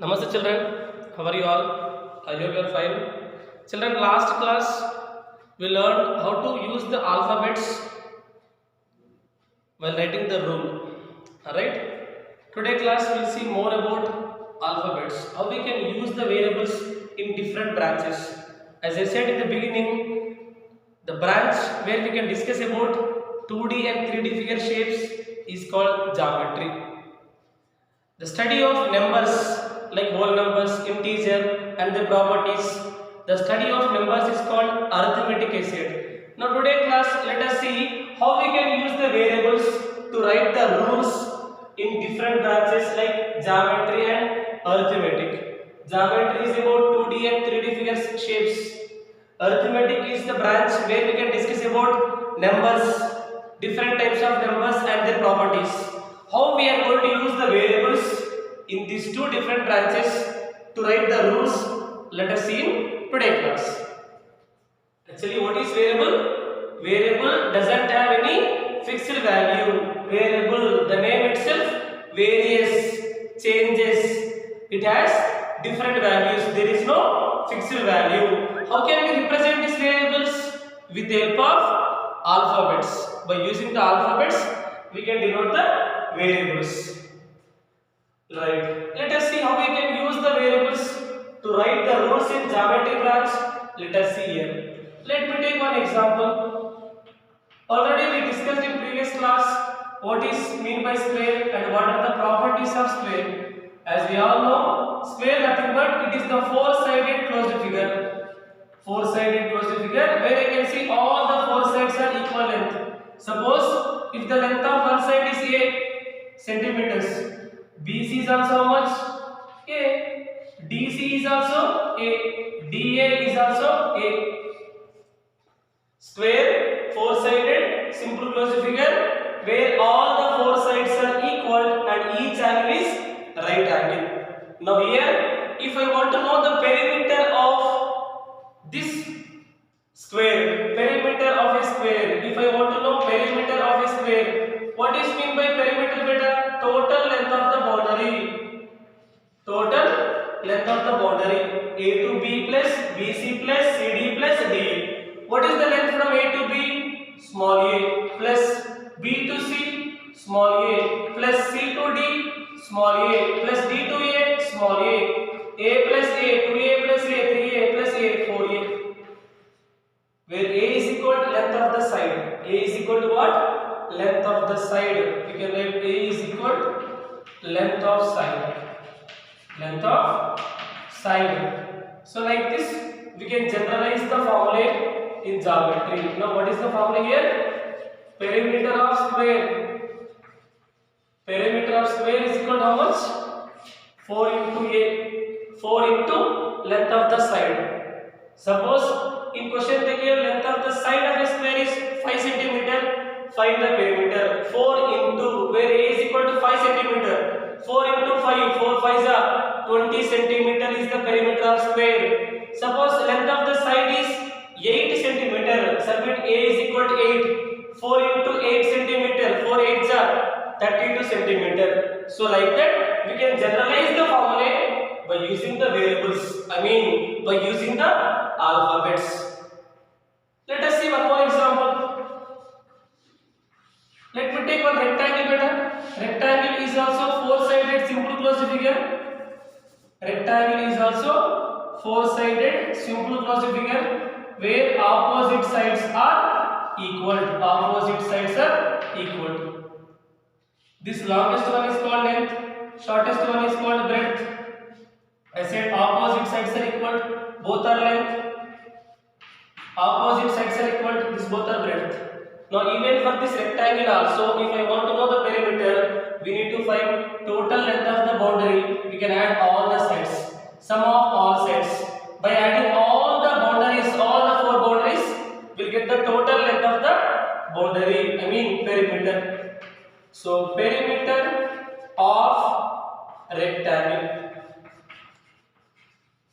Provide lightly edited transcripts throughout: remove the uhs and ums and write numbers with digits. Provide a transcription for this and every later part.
Namaste children, how are you all? I hope you are fine. Children, last class we learned how to use the alphabets while writing the rule. Alright? Today class we will see more about alphabets, how we can use the variables in different branches. As I said in the beginning, the branch where we can discuss about 2D and 3D figure shapes is called geometry. The study of numbers like whole numbers, integer and their properties. The study of numbers is called arithmetic, I said. Now today class let us see how we can use the variables to write the rules in different branches like geometry and arithmetic. Geometry is about 2D and 3D figure shapes. Arithmetic is the branch where we can discuss about numbers, different types of numbers and their properties. How we are going to use the variables in these two different branches to write the rules, let us see in today class. Actually, what is variable? Variable doesn't have any fixed value. Variable, the name itself varies, changes. It has different values. There is no fixed value. How can we represent these variables? With the help of alphabets. By using the alphabets, we can denote the variables. Right. Let us see how we can use the variables to write the rules in geometry branch. Let us see here. Let me take one example. Already we discussed in previous class what is mean by square and what are the properties of square. As we all know, square nothing but it is the four-sided closed figure. Four-sided closed figure where I can see all the four sides are equal length. Suppose if the length of one side is a centimeters, BC is also how much? A. DC is also A. DA is also A. Square, four-sided, simple closed figure where all the four sides are equal and each angle is right angle. Now here, if I want to know the perimeter of this square, perimeter of a square, if I want to know perimeter of a square, what is mean by perimeter beta? Total length of the boundary. Total length of the boundary. A to B plus BC plus CD plus DE. What is the length from A to B? Small a plus B to C, small a plus C to D, small a plus D to A, small a plus A, 2A plus A, 3A plus A, 4A. Where A is equal to length of the side. A is equal to what? Length of the side. We can write A is equal to length of side. Length of side. So like this, we can generalize the formula in geometry. Now what is the formula here? Perimeter of square. Perimeter of square is equal to how much? 4 into A. 4 into length of the side. Suppose in question they give length of the side of a square is 5 centimeter. Find the perimeter. 4 into where A is equal to 5 centimeter. 4 into 5. 4 5s are 20 centimeter is the perimeter of square. Suppose length of the side is 8 centimeter. Submit A is equal to 8. 4 into 8 centimeter. 4 8s are 32 centimeter. So like that we can generalize the formula by using the variables. I mean by using the alphabets. Let us see one more example. Let me take one rectangle beta. Rectangle is also four-sided simple closed figure. Rectangle is also four-sided simple closed figure where opposite sides are equal. Opposite sides are equal. This longest one is called length, shortest one is called breadth. I said opposite sides are equal, both are length. Opposite sides are equal, this both are breadth. Now even for this rectangle also, if I want to know the perimeter, we need to find total length of the boundary. We can add all the sides, sum of all sides. By adding all the boundaries, all the four boundaries, we'll get the total length of the boundary, I mean perimeter. So perimeter of rectangle.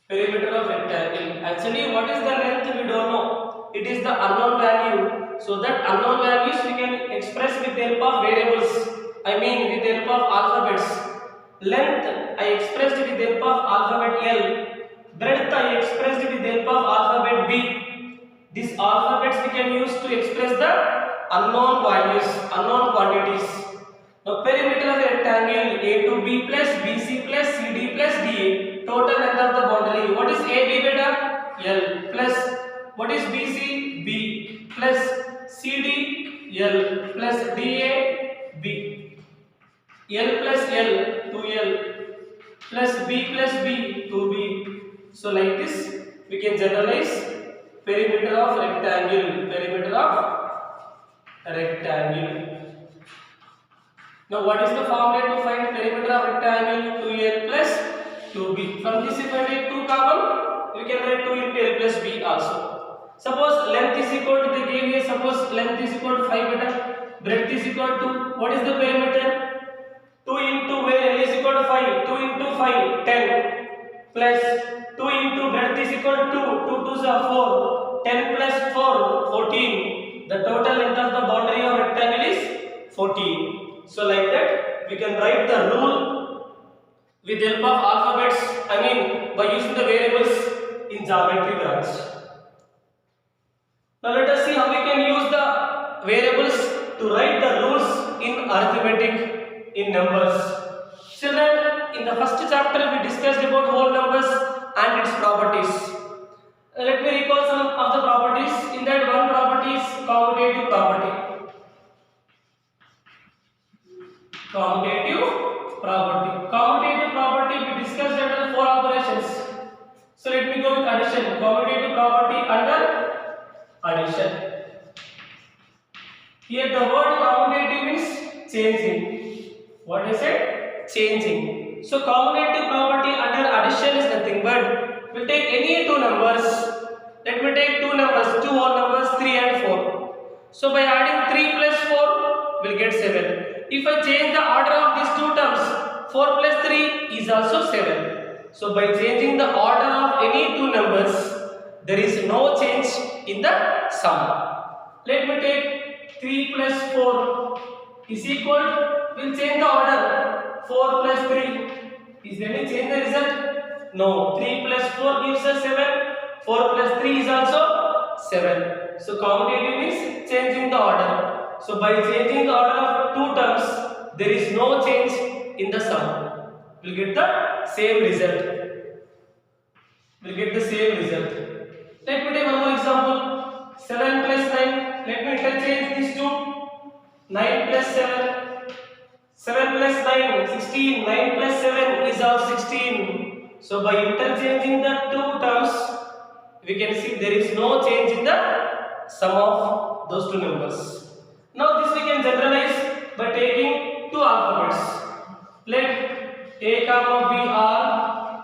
Perimeter of rectangle. Actually, what is the length? We don't know. It is the unknown value. So that unknown values we can express with the help of variables. I mean with the help of alphabets. Length I expressed with the help of alphabet L. Breadth I expressed with the help of alphabet B. These alphabets we can use to express the unknown values, unknown quantities. Now perimeter of a rectangle A to B plus BC plus CD plus DA. Total length of the boundary. What is AB beta? L plus what is BC? B plus CD L plus DA B. L plus L 2L plus B plus B 2B. So like this we can generalize perimeter of rectangle. Perimeter of rectangle. Now what is the formula to find perimeter of rectangle? 2L plus 2B. From this if I take 2 common, we can write 2 into L plus B also. Suppose length is equal to, they gave here, suppose length is equal to 5 beta, breadth is equal to, what is the perimeter? 2 into where L is equal to 5, 2 into 5, 10, plus 2 into breadth is equal to 2 2s are 4, 10 plus 4, 14. The total length of the boundary of rectangle is 14. So like that, we can write the rule with the help of alphabets, by using the variables in geometry branch. Now let us see how we can use the variables to write the rules in arithmetic, in numbers. Children, in the first chapter we discussed about whole numbers and its properties. Let me recall some of the properties. In that, one property is commutative property. Commutative property we discussed under 4 operations. So let me go with addition. Commutative property under addition. Here the word commutative means changing. What is it? Changing. So commutative property under addition is nothing but we'll take any two numbers. Let me take two numbers, two whole numbers 3 and 4. So by adding 3 plus 4 we'll get 7. If I change the order of these two terms, 4 plus 3 is also 7. So by changing the order of any two numbers, there is no change in the sum. Let me take 3 plus 4 is equal, we'll change the order, 4 plus 3. Is there any change in the result? No. 3 plus 4 gives us 7, 4 plus 3 is also 7. So commutative means changing the order. So by changing the order of two terms, there is no change in the sum. We'll get the same result. Let me take one more example. 7 plus 9. Let me interchange these two. 9 plus 7. 7 plus 9, 16. 9 plus 7 is also 16. So by interchanging the two terms, we can see there is no change in the sum of those two numbers. Now this we can generalize by taking two alphabets. Let A comma B are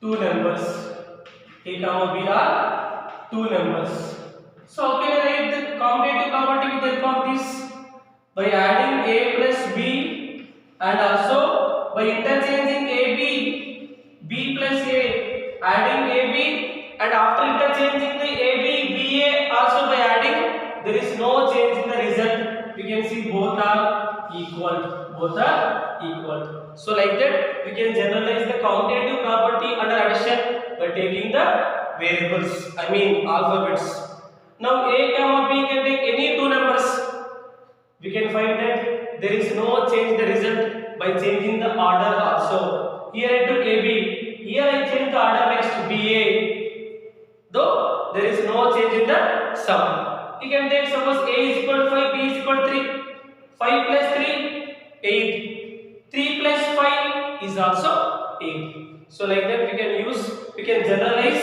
two numbers. A comma B are two numbers. So how can I write the commutative property with the help of this? By adding A plus B and also by interchanging AB, B plus A, adding AB, and after interchanging the AB, BA also by adding, there is no change in the result. We can see both are equal. So like that we can generalize the commutative property under addition by taking the variables, alphabets. Now A comma B can take any two numbers. We can find that there is no change in the result by changing the order also. Here I took AB, here I change the order next to BA. Though there is no change in the sum. You can take suppose A is equal to 5, B is equal to 3. 5 plus 3, 8. 3 plus 5 is also 8. So like that we can generalize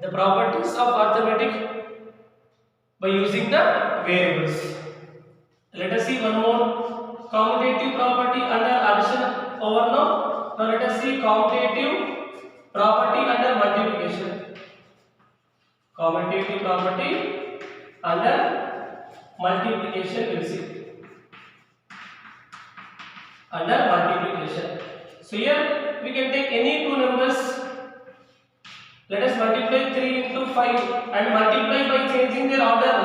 the properties of arithmetic by using the variables. Let us see one more commutative property under addition over now. Now let us see commutative property under multiplication. Commutative property under multiplication, we'll see. Under multiplication. So here we can take any two numbers. Let us multiply 3 into 5 and multiply by changing their order.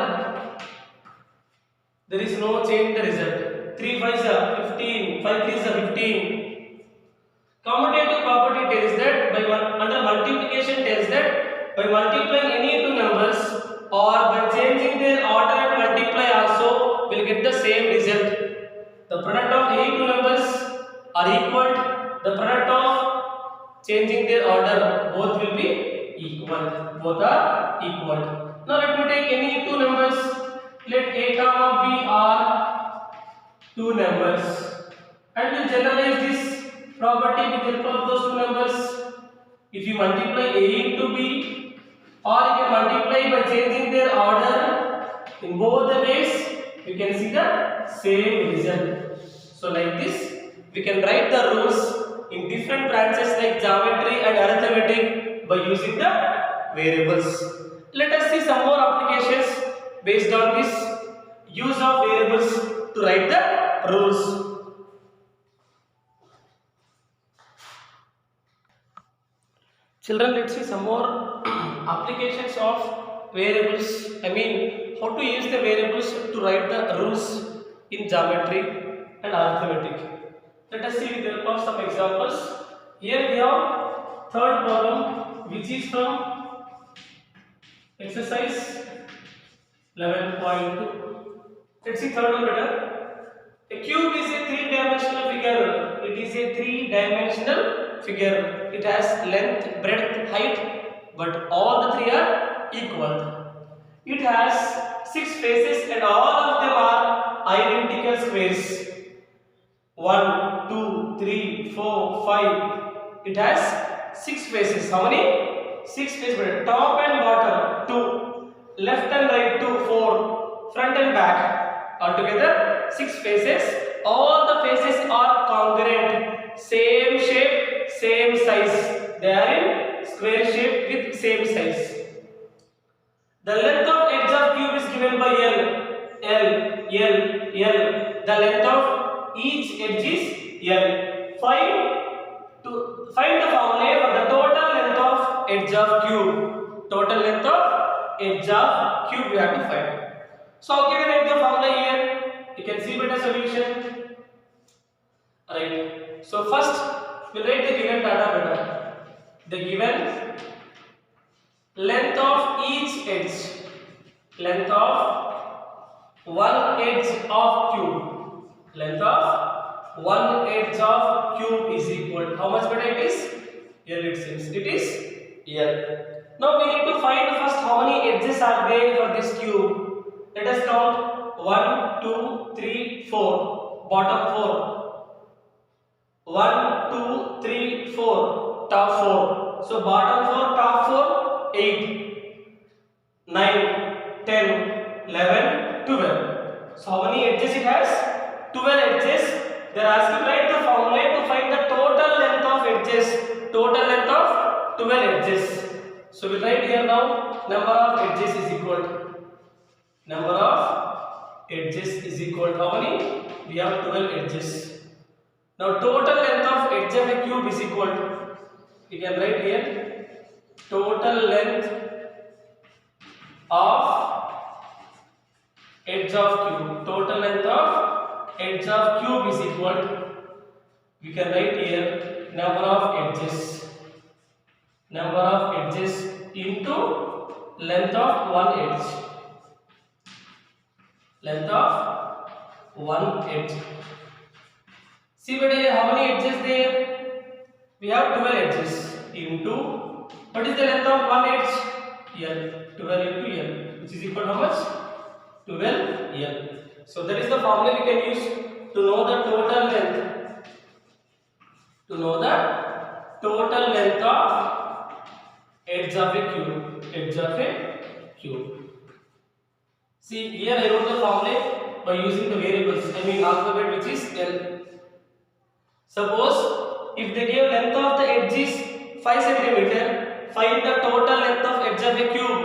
There is no change in the result. 3 5s are 15, 5 3s are 15. Commutative property tells that under multiplication tells that by multiplying any two numbers or by changing their order and multiply also will get the same result. The product of any two numbers are equal. The product of changing their order both will be equal. Both are equal. Now let me take any two numbers. Let a comma b are two numbers, and we'll generalize this property with the help of those two numbers. If you multiply a into b, or you can multiply by changing their order, in both the case you can see the same result. So like this we can write the rules in different branches like geometry and arithmetic by using the variables. Let us see some more applications based on this use of variables to write the rules. Children, let's see some more applications of variables. I mean, how to use the variables to write the rules in geometry and arithmetic. Let us see with the help of some examples. Here we have third problem, which is from exercise 11.2. Let's see third one better. A cube is a three-dimensional figure. It is a three-dimensional figure. It has length, breadth, height, but all the three are equal. It has 6 faces and all of them are identical squares. 1, 2, 3, 4, 5. It has 6 faces. How many? 6 faces. Top and bottom 2. Left and right 2, 4. Front and back. Altogether 6 faces. All the faces are congruent. Same shape, same size. They are in square shape with same size. The length of edge of cube is given by L. The length of each edge is L. Find the formula for the total length of edge of cube. Total length of edge of cube we have to find. So how can we write the formula here? You can see better solution. Alright. So first we'll write the given data better. The given length of each edge. Length of one edge of cube. Length of one edge of cube is equal. How much better it is? Here it seems. It is here. Now we need to find first how many edges are there for this cube. Let us count 1, 2, 3, 4. Bottom 4. 1, 2, 3, 4. Top 4. So bottom 4, top 4, 8, 9, 10, 11, 12. So how many edges it has? 12 edges. They are asked to write the formula to find the total length of edges. Total length of 12 edges. So we write here now number of edges is equal to. Number of edges is equal to how many? We have 12 edges. Now total length of edge of a cube is equal to. We can write here total length of edge of cube. Total length of edge of cube is equal to. We can write here number of edges. Number of edges into length of one edge. Length of one edge. See how many edges there? We have 12 edges into what is the length of one edge? L. 12 into L, which is equal to how much? 12 L. So that is the formula we can use to know the total length. To know the total length of edge of a cube. Edge of a cube. See here I wrote the formula by using the variables, I mean alphabet, which is L. Suppose if they give length of the edge is 5 cm, find the total length of edge of a cube.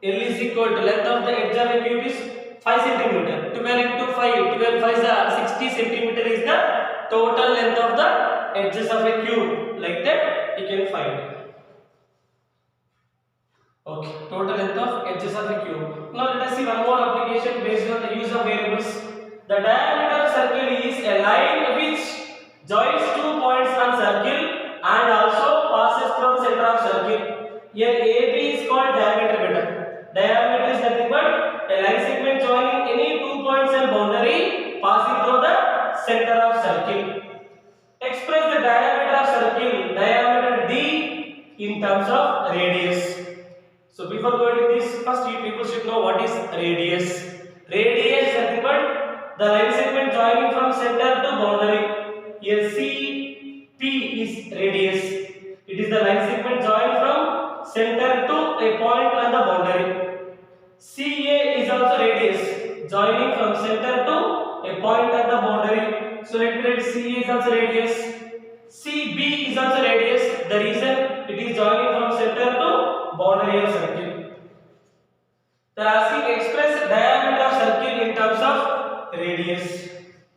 L is equal to length of the edge of a cube is 5 cm. 12 into 5, 12 5 is 60 cm is the total length of the edges of a cube. Like that you can find. Okay, total length of edges of a cube. Now let us see one more application based on the use of variables. The diameter of circle is a line which joins 2 points on circle in terms of radius. So before going to this, first you people should know what is radius. Radius is nothing but the line segment joining from center to boundary. Here CP is radius. It is the line segment joined from center to a point on the boundary. CA is also radius joining from center to a point at the boundary. So let me write CA is also radius. CB is also radius. The reason it is joining from center to boundary of circle. They are asking express diameter of circle in terms of radius.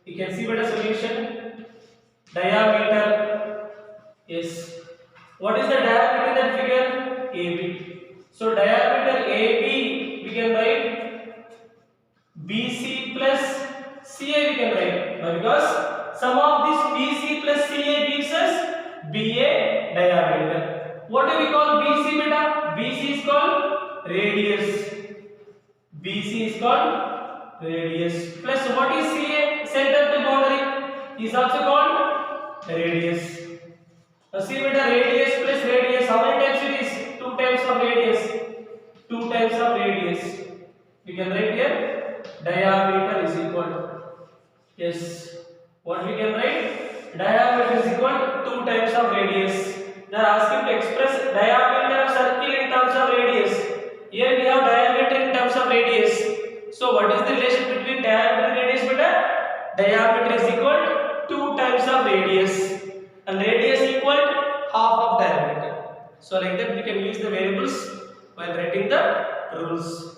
You can see better solution. Diameter. Yes. What is the diameter in that figure? AB. So diameter AB we can write BC plus CA we can write. Because sum of this BC plus CA gives us BA diameter. What do we call BC beta? BC is called radius. BC is called radius. Plus what is CA? Center to boundary is also called radius. Now see beta, radius plus radius. How many times it is? 2 times of radius. 2 times of radius. We can write here diameter is equal to. Yes. What we can write? Diameter is equal to 2 times of radius. They are asking to express diameter of circle in terms of radius. Here we have diameter in terms of radius. So what is the relation between diameter and radius beta? Diameter is equal to 2 times of radius and radius equal half of diameter. So like that we can use the variables while writing the rules.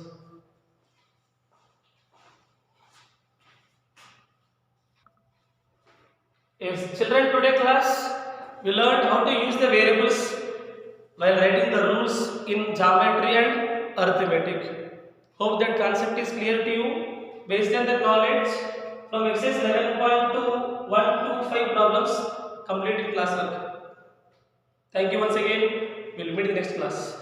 Yes, children, today class we learned how to use the variables while writing the rules in geometry and arithmetic. Hope that concept is clear to you. Based on that knowledge, from exercise 11.2 1 to 5 problems completed classwork. Thank you once again. We will meet in the next class.